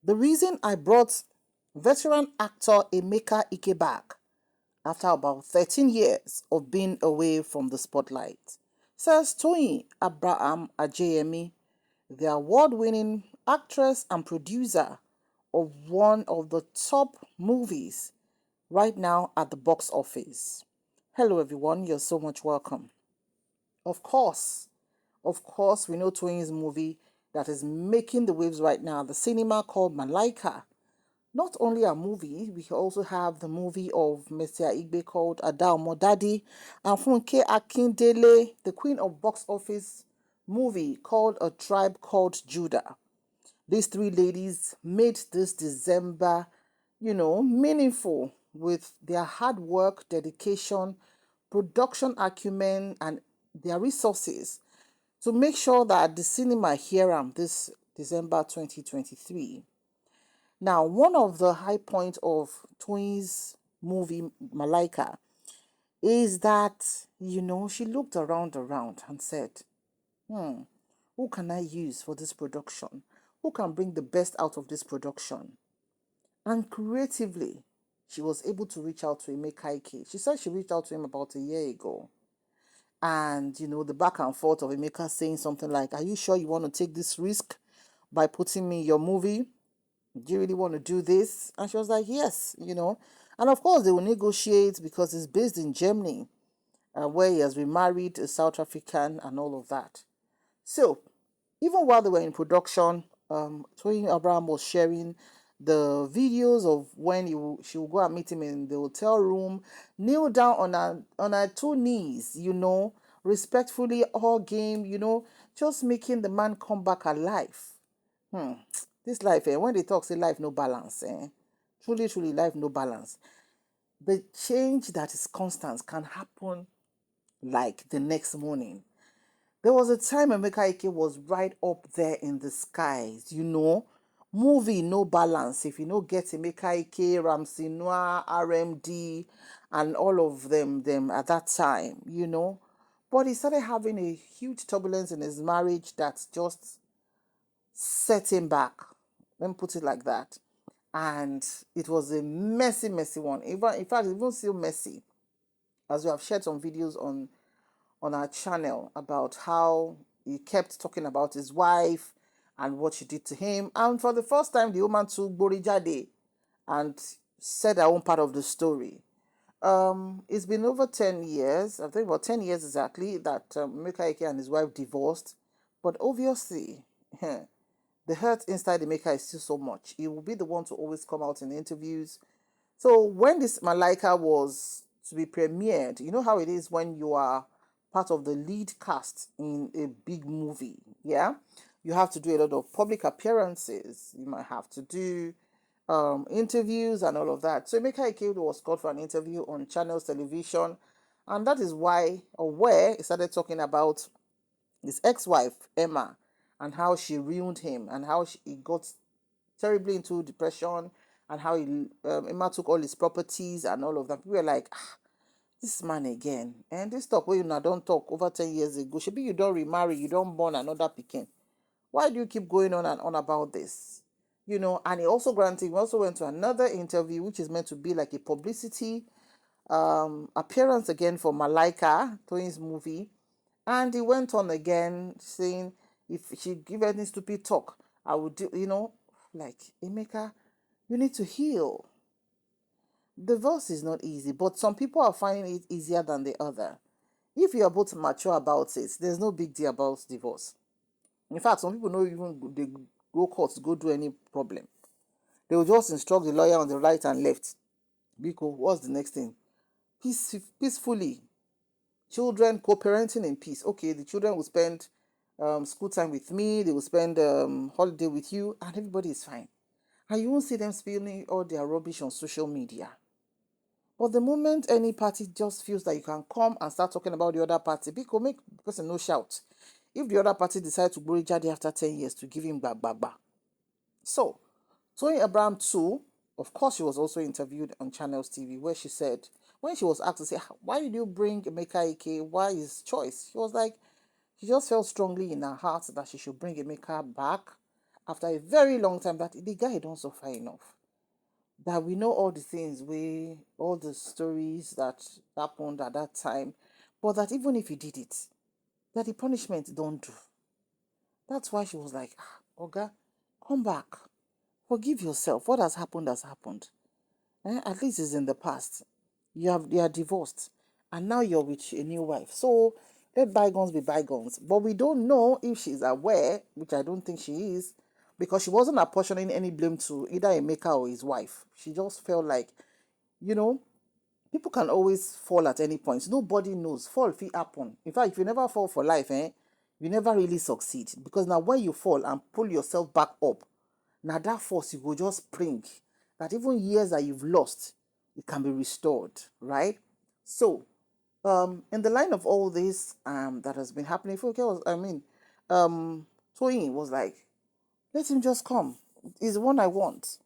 The reason I brought veteran actor Emeka Ike back after about 13 years of being away from the spotlight, says Toyin Abraham Ajayemi, the award-winning actress and producer of one of the top movies right now at the box office. Hello everyone, you're so much welcome. Of course, we know Toyin's movie that is making the waves right now, the cinema called Malaika. Not only a movie, we also have the movie of Mr. Igbe called Adao Daddy and Funke Akindele, the queen of box office movie called A Tribe Called Judah. These three ladies made this December, meaningful with their hard work, dedication, production acumen, and their resources to make sure that the cinema hear them this December 2023. Now, one of the high points of Twins movie Malaika is that, she looked around and said, who can I use for this production? Who can bring the best out of this production? And creatively, she was able to reach out to Emeka Ike. She said she reached out to him about a year ago. And, the back and forth of Emeka saying something like, are you sure you want to take this risk by putting me in your movie? Do you really want to do this? And she was like, yes. And of course, they will negotiate because it's based in Germany, where he has remarried a South African and all of that. So, even while they were in production, Toyin Abraham was sharing the videos of when she would go and meet him in the hotel room, kneel down on her two knees, respectfully, all game, just making the man come back alive. This life, when they talk, say life no balance, truly, truly, life no balance. The change that is constant can happen like the next morning. There was a time Emeka Ike was right up there in the skies, movie no balance. If you know get Emeka Ike, Ramsey Noah, RMD, and all of them at that time, But he started having a huge turbulence in his marriage that just set him back. Let me put it like that. And it was a messy, messy one. Even in fact, even still messy, as we have shared some videos on our channel about how he kept talking about his wife and what she did to him. And for the first time, the woman took Borijade and said her own part of the story. It's been over 10 years, I think about 10 years exactly, that Emeka Ike and his wife divorced. But obviously, the hurt inside Emeka is still so much. He will be the one to always come out in interviews. So when this Malaika was to be premiered, you know how it is when you are part of the lead cast in a big movie, yeah? You have to do a lot of public appearances. You might have to do interviews and all of that. So Emeka Ike was called for an interview on Channels Television, and that is why, or where he started talking about his ex-wife Emma and how she ruined him and how he got terribly into depression and how Emma took all his properties and all of that. People were like, this man again. And this talk where you now don't talk over 10 years ago. Should be you don't remarry, you don't born another pikin. Why do you keep going on and on about this? And he also went to another interview, which is meant to be like a publicity appearance again for Malaika, Toyin's movie. And he went on again saying, if she give any stupid talk, I would do, like, Emeka, you need to heal. Divorce is not easy, but some people are finding it easier than the other. If you are both mature about it, there's no big deal about divorce. In fact, some people don't even they go court to go do any problem. They will just instruct the lawyer on the right and left. Because what's the next thing? Peacefully. Children co-parenting in peace. Okay, the children will spend school time with me, they will spend holiday with you, and everybody is fine. And you won't see them spilling all their rubbish on social media. But the moment any party just feels that you can come and start talking about the other party, because make the person no shout. If the other party decide to bury Jadi after 10 years to give him back. So, Toyin Abraham too, of course, she was also interviewed on Channels TV where she said, when she was asked to say, why did you bring Emeka Ike? Why his choice? She was like, she just felt strongly in her heart that she should bring Emeka back after a very long time that the guy don't suffer enough. That we know all the things, all the stories that happened at that time, but that even if he did it, that the punishment don't do. That's why she was like, Oga, come back. Forgive yourself. What has happened has happened. At least it's in the past. You are divorced, and now you're with a new wife. So let bygones be bygones. But we don't know if she's aware, which I don't think she is, because she wasn't apportioning any blame to either Emeka or his wife. She just felt like, you know, people can always fall at any point. Nobody knows. Fall fit happen. In fact, if you never fall for life, you never really succeed. Because now when you fall and pull yourself back up, now that force you go just spring. That even years that you've lost, it can be restored, right? So, in the line of all this that has been happening, Toyin was like, let him just come. He's the one I want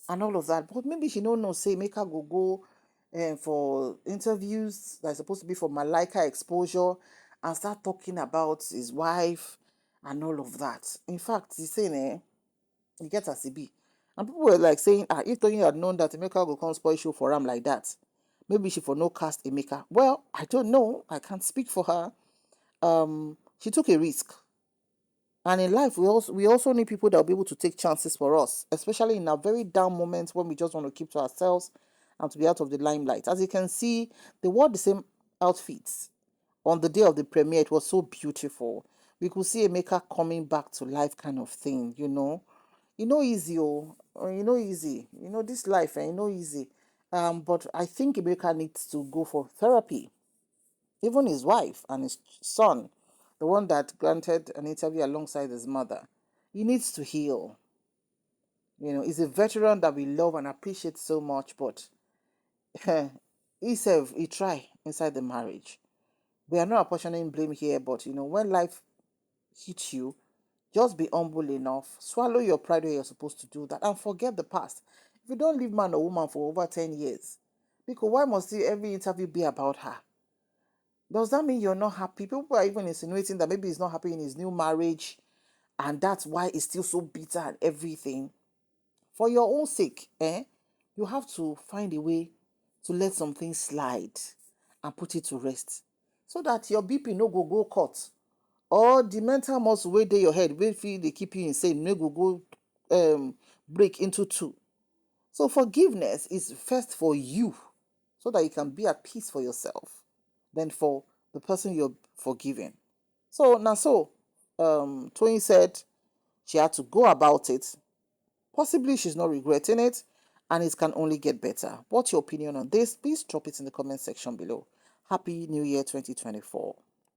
and all of that. But maybe she don't know, say, make her go for interviews that's supposed to be for Malika exposure and start talking about his wife and all of that. In fact, he's saying, you get as it be. And people were like saying, if Tony had known that Emeka go come spoil show for him like that, maybe she for no cast Emeka. Well, I don't know. I can't speak for her. She took a risk. And in life, we also need people that will be able to take chances for us, especially in our very down moments when we just want to keep to ourselves and to be out of the limelight. As you can see, they wore the same outfits on the day of the premiere. It was so beautiful. We could see Emeka coming back to life, kind of thing, you know. Easy, easy. This life, easy. But I think Emeka needs to go for therapy. Even his wife and his son, the one that granted an interview alongside his mother, he needs to heal. He's a veteran that we love and appreciate so much, but he try inside the marriage. We are not apportioning blame here, but when life hits you, just be humble enough, swallow your pride where you're supposed to do that, and forget the past. If you don't leave man or woman for over 10 years, because why must every interview be about her? Does that mean you're not happy? People are even insinuating that maybe he's not happy in his new marriage, and that's why he's still so bitter and everything. For your own sake, you have to find a way to let something slide and put it to rest, so that your BP no go cut, or the mental muscle wey dey your head wey fit dey keep you insane no go break into two. So forgiveness is first for you, so that you can be at peace for yourself, then for the person you're forgiving. So now, Toyin said she had to go about it. Possibly she's not regretting it, and it can only get better. What's your opinion on this? Please drop it in the comment section below. Happy New Year 2024.